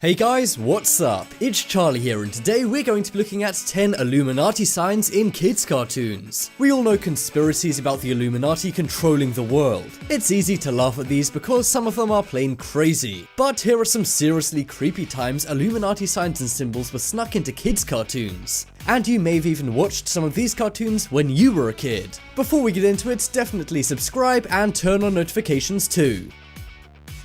Hey guys, what's up? It's Charlie here, and today we're going to be looking at 10 Illuminati signs in kids' cartoons. We all know conspiracies about the Illuminati controlling the world. It's easy to laugh at these because some of them are plain crazy. But here are some seriously creepy times Illuminati signs and symbols were snuck into kids' cartoons. And you may have even watched some of these cartoons when you were a kid. Before we get into it, definitely subscribe and turn on notifications too.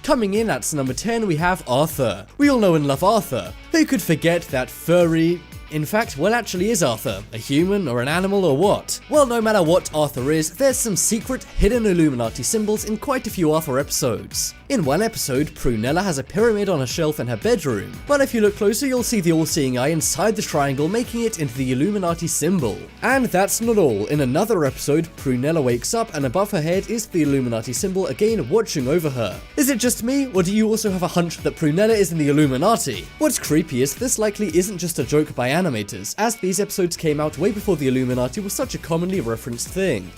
Coming in at number 10 we have Arthur. We all know and love Arthur. Who could forget that furry... In fact, what actually is Arthur? A human or an animal or what? Well, no matter what Arthur is, there's some secret hidden Illuminati symbols in quite a few Arthur episodes. In one episode, Prunella has a pyramid on a shelf in her bedroom, but if you look closer you'll see the all-seeing eye inside the triangle, making it into the Illuminati symbol. And that's not all. In another episode, Prunella wakes up and above her head is the Illuminati symbol again watching over her. Is it just me, or do you also have a hunch that Prunella is in the Illuminati? What's creepy is this likely isn't just a joke by animators, as these episodes came out way before the Illuminati was such a commonly referenced thing.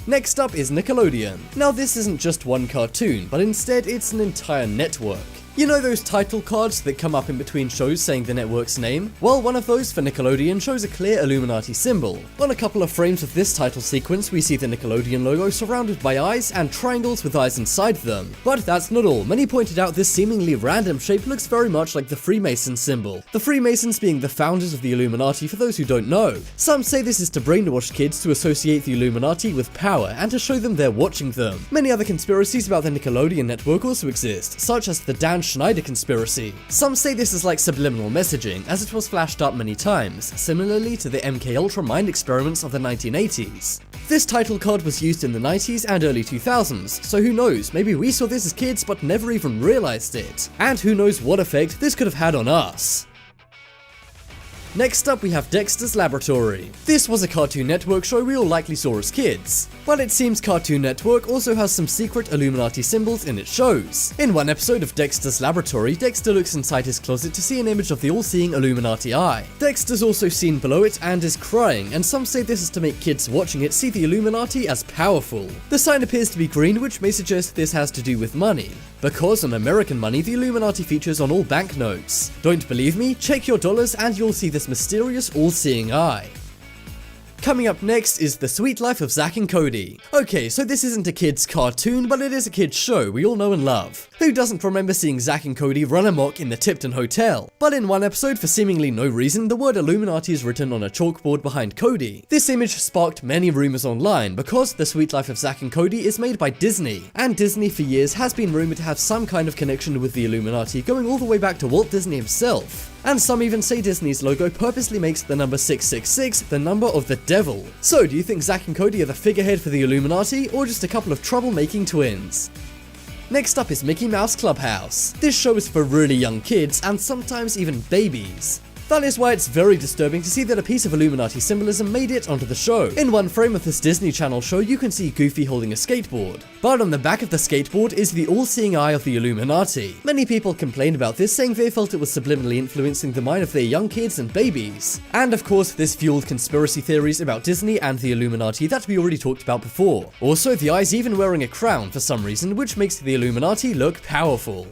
Next up is Nickelodeon. Now this isn't just one cartoon, but instead it's an entire network. You know those title cards that come up in between shows saying the network's name? Well, one of those for Nickelodeon shows a clear Illuminati symbol. On a couple of frames of this title sequence, we see the Nickelodeon logo surrounded by eyes and triangles with eyes inside them. But that's not all. Many pointed out this seemingly random shape looks very much like the Freemason symbol. The Freemasons being the founders of the Illuminati for those who don't know. Some say this is to brainwash kids to associate the Illuminati with power and to show them they're watching them. Many other conspiracies about the Nickelodeon network also exist, such as the Dan Schneider conspiracy. Some say this is like subliminal messaging, as it was flashed up many times, similarly to the MK Ultra mind experiments of the 1980s. This title card was used in the 90s and early 2000s, so who knows, maybe we saw this as kids but never even realized it. And who knows what effect this could have had on us. Next up we have Dexter's Laboratory. This was a Cartoon Network show we all likely saw as kids. But it seems Cartoon Network also has some secret Illuminati symbols in its shows. In one episode of Dexter's Laboratory, Dexter looks inside his closet to see an image of the all-seeing Illuminati eye. Dexter's also seen below it and is crying, and some say this is to make kids watching it see the Illuminati as powerful. The sign appears to be green, which may suggest this has to do with money, because on American money the Illuminati features on all banknotes. Don't believe me? Check your dollars and you'll see this mysterious all-seeing eye. Coming up next is The Sweet Life of Zack and Cody. Okay, so this isn't a kid's cartoon, but it is a kid's show we all know and love. Who doesn't remember seeing Zack and Cody run amok in the Tipton Hotel? But in one episode, for seemingly no reason, the word Illuminati is written on a chalkboard behind Cody. This image sparked many rumors online because The Sweet Life of Zack and Cody is made by Disney, and Disney for years has been rumored to have some kind of connection with the Illuminati going all the way back to Walt Disney himself. And some even say Disney's logo purposely makes the number 666 the number of the devil. So do you think Zack and Cody are the figurehead for the Illuminati, or just a couple of troublemaking twins? Next up is Mickey Mouse Clubhouse. This show is for really young kids, and sometimes even babies. That is why it's very disturbing to see that a piece of Illuminati symbolism made it onto the show. In one frame of this Disney Channel show, you can see Goofy holding a skateboard. But on the back of the skateboard is the all-seeing eye of the Illuminati. Many people complained about this, saying they felt it was subliminally influencing the mind of their young kids and babies. And of course, this fueled conspiracy theories about Disney and the Illuminati that we already talked about before. Also, the eye's even wearing a crown for some reason, which makes the Illuminati look powerful.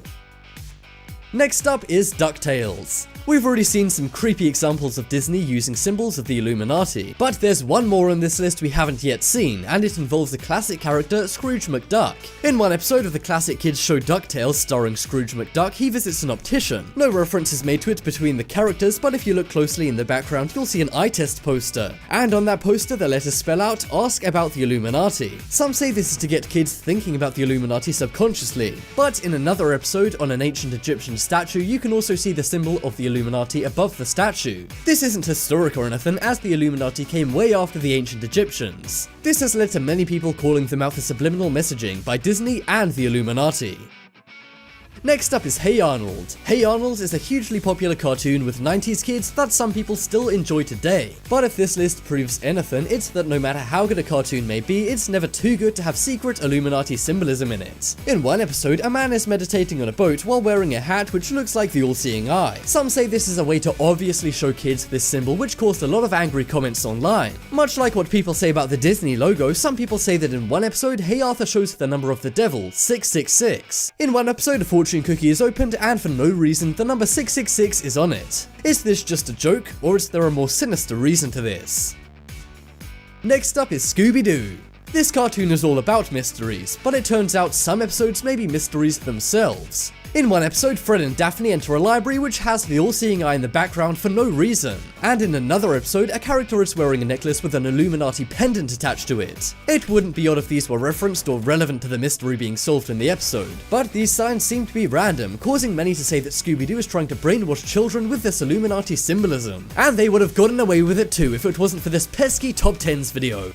Next up is DuckTales. We've already seen some creepy examples of Disney using symbols of the Illuminati, but there's one more on this list we haven't yet seen, and it involves the classic character Scrooge McDuck. In one episode of the classic kids show DuckTales starring Scrooge McDuck, he visits an optician. No reference is made to it between the characters, but if you look closely in the background you'll see an eye test poster, and on that poster the letters spell out "Ask about the Illuminati." Some say this is to get kids thinking about the Illuminati subconsciously, but in another episode on an ancient Egyptian statue you can also see the symbol of the Illuminati above the statue. This isn't historic or anything, as the Illuminati came way after the ancient Egyptians. This has led to many people calling them out for subliminal messaging by Disney and the Illuminati. Next up is Hey Arnold. Hey Arnold is a hugely popular cartoon with 90s kids that some people still enjoy today. But if this list proves anything, it's that no matter how good a cartoon may be, it's never too good to have secret Illuminati symbolism in it. In one episode, a man is meditating on a boat while wearing a hat which looks like the all-seeing eye. Some say this is a way to obviously show kids this symbol, which caused a lot of angry comments online. Much like what people say about the Disney logo, some people say that in one episode, Hey Arthur shows the number of the devil, 666. In one episode, a fortune fortune cookie is opened and for no reason the number 666 is on it. Is this just a joke, or is there a more sinister reason to this? Next up is Scooby-Doo. This cartoon is all about mysteries, but it turns out some episodes may be mysteries themselves. In one episode, Fred and Daphne enter a library which has the all-seeing eye in the background for no reason. And in another episode, a character is wearing a necklace with an Illuminati pendant attached to it. It wouldn't be odd if these were referenced or relevant to the mystery being solved in the episode, but these signs seem to be random, causing many to say that Scooby-Doo is trying to brainwash children with this Illuminati symbolism. And they would have gotten away with it too if it wasn't for this pesky top 10s video.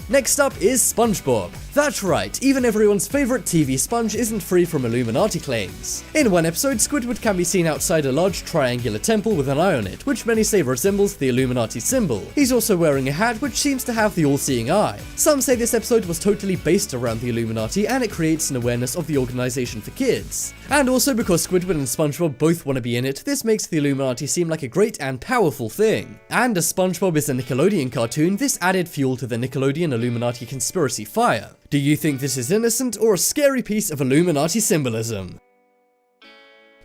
Next up is SpongeBob. That's right, even everyone's favourite TV sponge isn't free from Illuminati claims. In one episode, Squidward can be seen outside a large triangular temple with an eye on it, which many say resembles the Illuminati symbol. He's also wearing a hat which seems to have the all-seeing eye. Some say this episode was totally based around the Illuminati and it creates an awareness of the organization for kids. And also because Squidward and SpongeBob both want to be in it, this makes the Illuminati seem like a great and powerful thing. And as SpongeBob is a Nickelodeon cartoon, this added fuel to the Nickelodeon Illuminati conspiracy fire. Do you think this is innocent or a scary piece of Illuminati symbolism?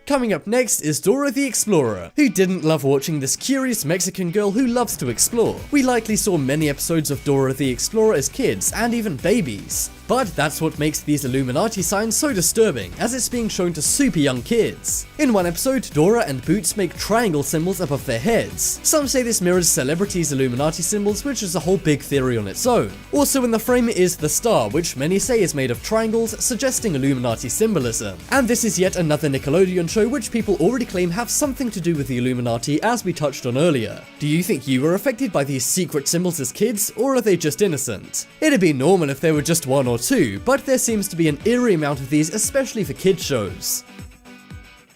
Coming up next is Dora the Explorer. Who didn't love watching this curious Mexican girl who loves to explore? We likely saw many episodes of Dora the Explorer as kids, and even babies. But that's what makes these Illuminati signs so disturbing, as it's being shown to super young kids. In one episode, Dora and Boots make triangle symbols above their heads. Some say this mirrors celebrities' Illuminati symbols, which is a whole big theory on its own. Also in the frame is the star, which many say is made of triangles, suggesting Illuminati symbolism. And this is yet another Nickelodeon show which people already claim have something to do with the Illuminati, as we touched on earlier. Do you think you were affected by these secret symbols as kids, or are they just innocent? It'd be normal if there were just one or two, but there seems to be an eerie amount of these, especially for kids shows.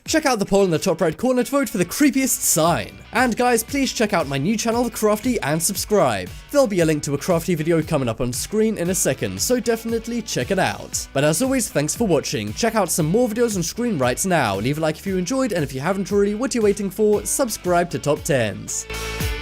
Check out the poll in the top right corner to vote for the creepiest sign. And guys, please check out my new channel, The Crafty, and subscribe. There'll be a link to a crafty video coming up on screen in a second, so definitely check it out. But as always, thanks for watching. Check out some more videos on screen right now. Leave a like if you enjoyed, and if you haven't already, what are you waiting for? Subscribe to Top 10s.